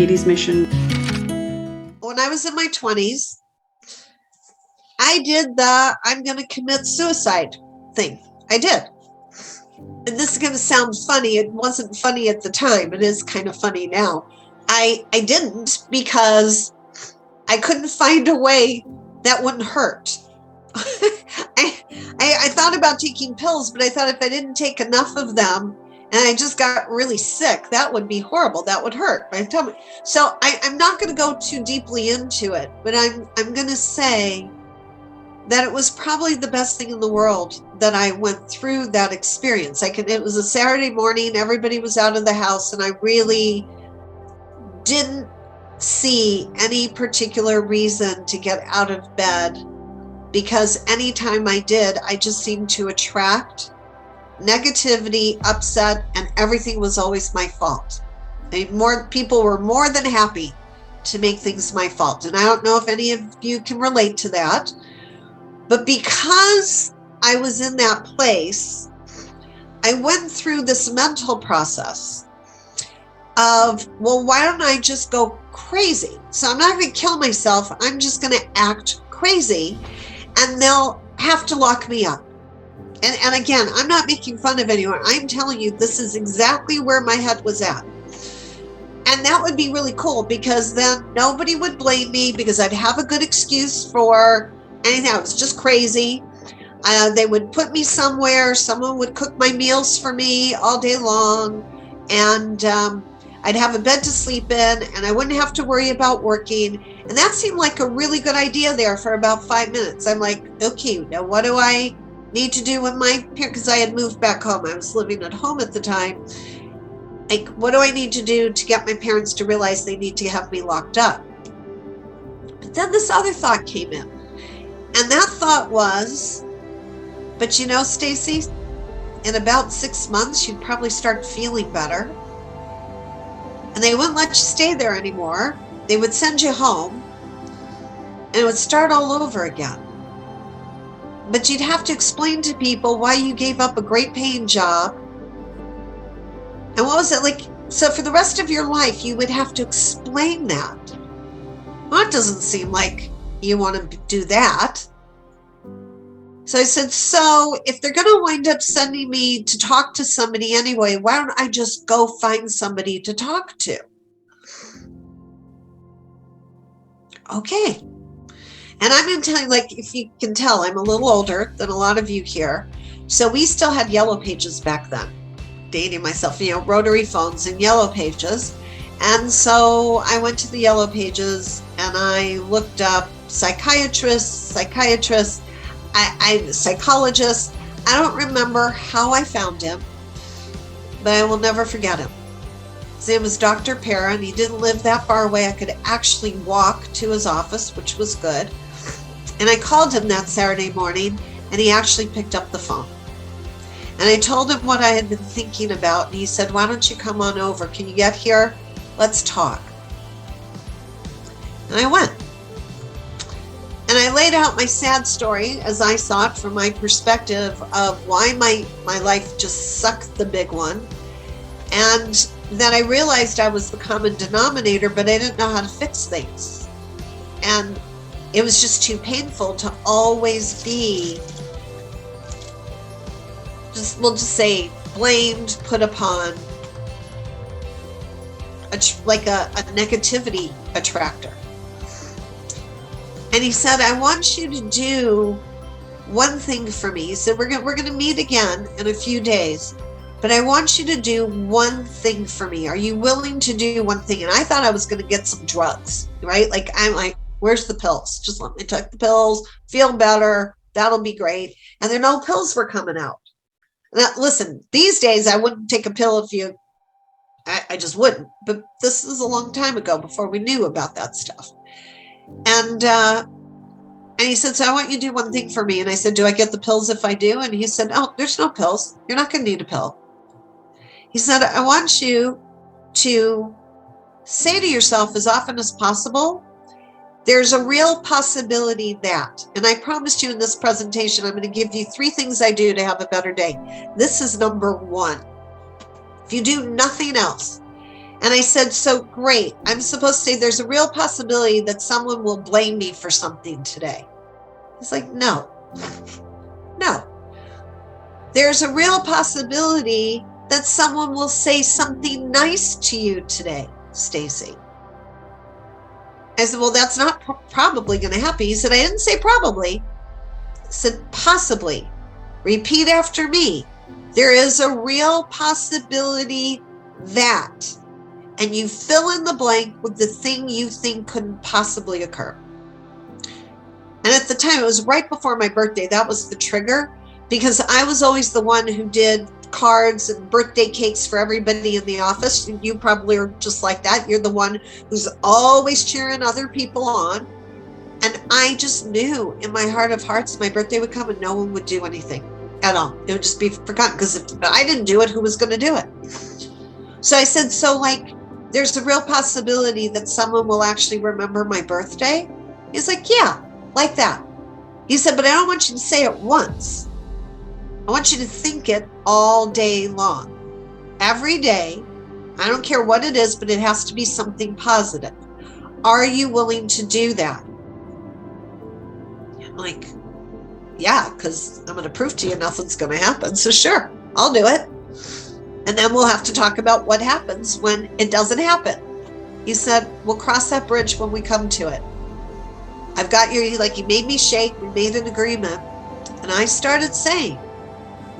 Katie's mission. When I was in my 20s, I did the I'm going to commit suicide thing. I did. And this is going to sound funny. It wasn't funny at the time. It is kind of funny now. I didn't because I couldn't find a way that wouldn't hurt. I thought about taking pills, but I thought if I didn't take enough of them and I just got really sick, that would be horrible. That would hurt my stomach. So I'm not going to go too deeply into it, but I'm going to say that it was probably the best thing in the world that I went through that experience. It was a Saturday morning, everybody was out of the house, and I really didn't see any particular reason to get out of bed, because anytime I did, I just seemed to attract negativity, upset, and everything was always my fault. More people were more than happy to make things my fault. And I don't know if any of you can relate to that, but because I was in that place, I went through this mental process of, well, why don't I just go crazy? So I'm not going to kill myself. I'm just going to act crazy, and they'll have to lock me up. And again, I'm not making fun of anyone. I'm telling you, this is exactly where my head was at. And that would be really cool, because then nobody would blame me, because I'd have a good excuse for anything. I was just crazy. They would put me somewhere. Someone would cook my meals for me all day long. And I'd have a bed to sleep in, and I wouldn't have to worry about working. And that seemed like a really good idea there for about 5 minutes. I'm like, okay, now what do I need to do with my parents? Because I had moved back home. I was living at home at the time. Like, what do I need to do to get my parents to realize they need to have me locked up? But then this other thought came in. And that thought was, but you know, Stacey, in about 6 months, you'd probably start feeling better. And they wouldn't let you stay there anymore. They would send you home, and it would start all over again. But you'd have to explain to people why you gave up a great paying job. And what was it like? So for the rest of your life, you would have to explain that. Well, it doesn't seem like you want to do that. So I said, so if they're going to wind up sending me to talk to somebody anyway, why don't I just go find somebody to talk to? Okay. And I'm going to tell you, like, if you can tell, I'm a little older than a lot of you here. So we still had yellow pages back then. Dating myself, rotary phones and yellow pages. And so I went to the yellow pages and I looked up psychiatrist, psychologist. I don't remember how I found him, but I will never forget him. His name was Dr. Para, and he didn't live that far away. I could actually walk to his office, which was good. And I called him that Saturday morning, and he actually picked up the phone. And I told him what I had been thinking about, and he said, why don't you come on over? Can you get here? Let's talk. And I went. And I laid out my sad story as I saw it from my perspective of why my life just sucked the big one. And then I realized I was the common denominator, but I didn't know how to fix things. And it was just too painful to always be, we'll just say, blamed, put upon, like a negativity attractor. And he said, I want you to do one thing for me. He said, we're going to meet again in a few days, but I want you to do one thing for me. Are you willing to do one thing? And I thought I was going to get some drugs, right? Like, I'm like, where's the pills? Just let me take the pills, feel better. That'll be great. And there no pills were coming out. Now, listen, these days I wouldn't take a pill if I just wouldn't. But this is a long time ago before we knew about that stuff. And he said, so I want you to do one thing for me. And I said, do I get the pills if I do? And he said, oh, there's no pills. You're not going to need a pill. He said, I want you to say to yourself as often as possible, there's a real possibility that, and I promised you in this presentation, I'm going to give you 3 things I do to have a better day. This is number 1. If you do nothing else, And I said, so great. I'm supposed to say there's a real possibility that someone will blame me for something today. He's like, no. There's a real possibility that someone will say something nice to you today, Stacey. I said, well, that's not probably going to happen. He said, I didn't say probably. I said, possibly. Repeat after me. There is a real possibility that, and you fill in the blank with the thing you think couldn't possibly occur. And at the time, it was right before my birthday. That was the trigger, because I was always the one who did cards and birthday cakes for everybody in the office. You probably are just like that. You're the one who's always cheering other people on. And I just knew in my heart of hearts, my birthday would come and no one would do anything at all. It would just be forgotten, because if I didn't do it, who was going to do it? So I said, so like, there's a real possibility that someone will actually remember my birthday? He's like, yeah, like that. He said, but I don't want you to say it once. I want you to think it all day long. Every day, I don't care what it is, but it has to be something positive. Are you willing to do that? I'm like, yeah, because I'm going to prove to you nothing's going to happen. So sure, I'll do it. And then we'll have to talk about what happens when it doesn't happen. He said, we'll cross that bridge when we come to it. I've got you, like, you made me shake. We made an agreement. And I started saying,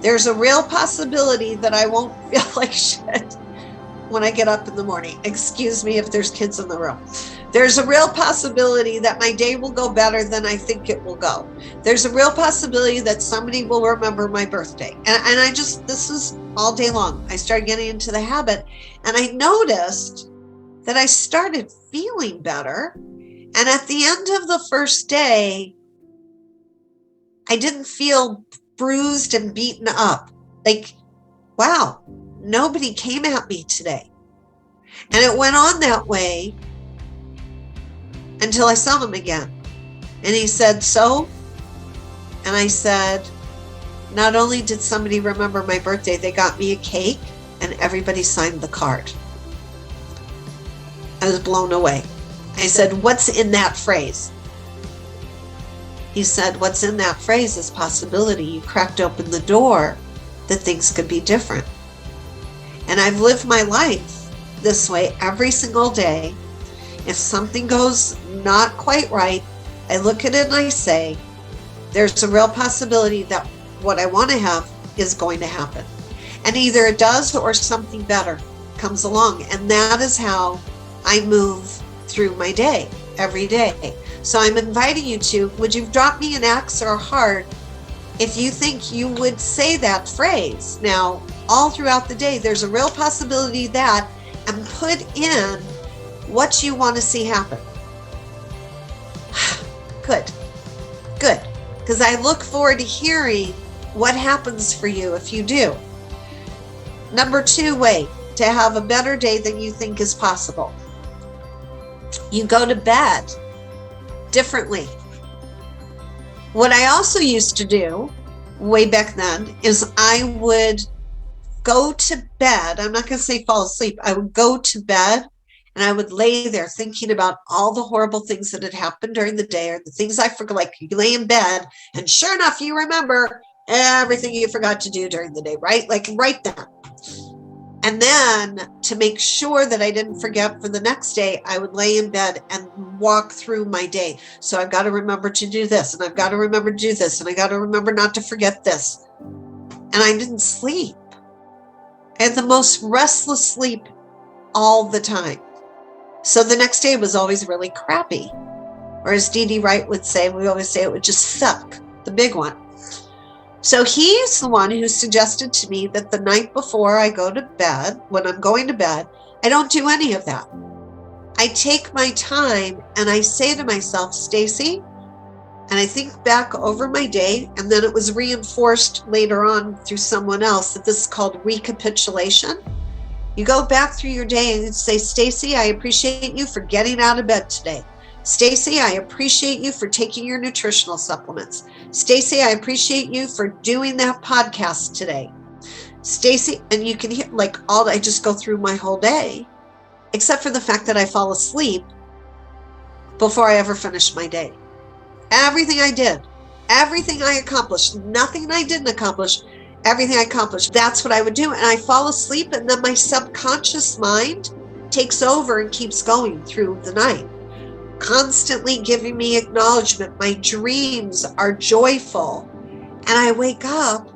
there's a real possibility that I won't feel like shit when I get up in the morning. Excuse me if there's kids in the room. There's a real possibility that my day will go better than I think it will go. There's a real possibility that somebody will remember my birthday. And I just, this is all day long. I started getting into the habit, and I noticed that I started feeling better. And at the end of the first day, I didn't feel bruised and beaten up. Like, wow, nobody came at me today. And it went on that way until I saw him again. And he said, so? And I said, not only did somebody remember my birthday, they got me a cake and everybody signed the card. I was blown away. I said, what's in that phrase? He said, what's in that phrase is possibility. You cracked open the door that things could be different. And I've lived my life this way every single day. If something goes not quite right, I look at it and I say, there's a real possibility that what I want to have is going to happen. And either it does or something better comes along. And that is how I move through my day, every day. So I'm inviting you to, would you drop me an X or a heart if you think you would say that phrase? Now, all throughout the day, there's a real possibility that, and put in what you want to see happen. Good. Because I look forward to hearing what happens for you if you do. Number 2 way to have a better day than you think is possible. You go to bed differently. What I also used to do way back then is I would go to bed. I'm not going to say fall asleep. I would go to bed and I would lay there thinking about all the horrible things that had happened during the day, or the things I forgot. Like, you lay in bed and sure enough, you remember everything you forgot to do during the day, right? Like, write that. And then to make sure that I didn't forget for the next day, I would lay in bed and walk through my day. So I've got to remember to do this, and I've got to remember to do this, and I got to remember not to forget this. And I didn't sleep. I had the most restless sleep all the time. So the next day was always really crappy. Or as Dee Dee Wright would say, we always say it would just suck, the big one. So he's the one who suggested to me that the night before I go to bed, when I'm going to bed, I don't do any of that. I take my time and I say to myself, Stacey, and I think back over my day, and then it was reinforced later on through someone else that this is called recapitulation. You go back through your day and say, Stacey, I appreciate you for getting out of bed today. Stacey, I appreciate you for taking your nutritional supplements. Stacey, I appreciate you for doing that podcast today. Stacey, and you can hear, like, I just go through my whole day. except for the fact that I fall asleep before I ever finish my day. Everything I did, everything I accomplished, nothing I didn't accomplish, everything I accomplished, that's what I would do. And I fall asleep, and then my subconscious mind takes over and keeps going through the night, constantly giving me acknowledgement. My dreams are joyful, and I wake up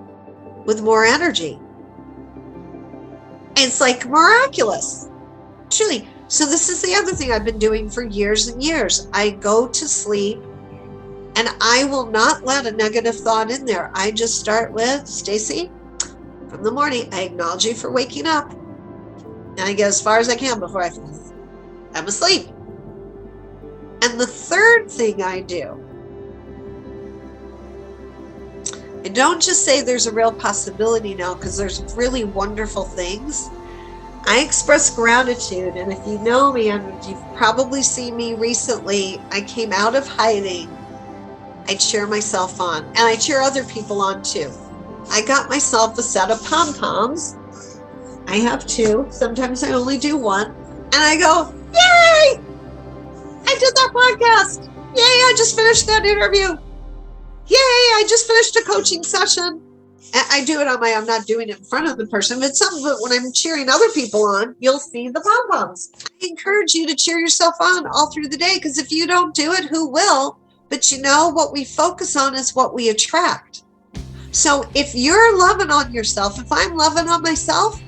with more energy. It's like miraculous, truly. So this is the other thing I've been doing for years and years. I go to sleep, and I will not let a negative thought in there. I just start with, Stacey, from the morning, I acknowledge you for waking up. And I get as far as I can before I'm asleep. And the third thing I do, I don't just say there's a real possibility now, because there's really wonderful things. I express gratitude. And if you know me, and you've probably seen me recently, I came out of hiding. I cheer myself on, and I cheer other people on too. I got myself a set of pom-poms. I have two. Sometimes I only do one. And I go, yay! I did that podcast. Yay, I just finished that interview. Yay, I just finished a coaching session. And I do it on my own. I'm not doing it in front of the person, but when I'm cheering other people on, you'll see the pom-poms. I encourage you to cheer yourself on all through the day, because if you don't do it, who will? But you know, what we focus on is what we attract. So if you're loving on yourself, if I'm loving on myself,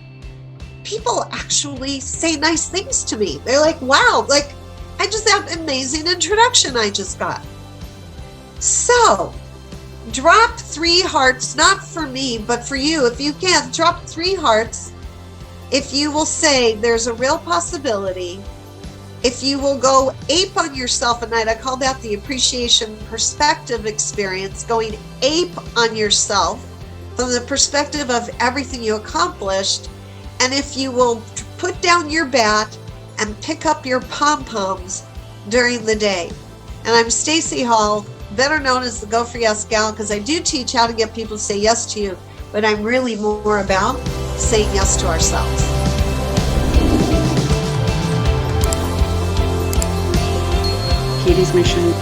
people actually say nice things to me. They're like, wow, like I just had an amazing introduction I just got. So drop 3 hearts, not for me, but for you. If you can, drop 3 hearts. If you will say there's a real possibility, if you will go ape on yourself at night, I call that the appreciation perspective experience, going ape on yourself from the perspective of everything you accomplished. And if you will put down your bat and pick up your pom-poms during the day. And I'm Stacey Hall, better known as the Go For Yes Gal, because I do teach how to get people to say yes to you, but I'm really more about saying yes to ourselves. Katie's mission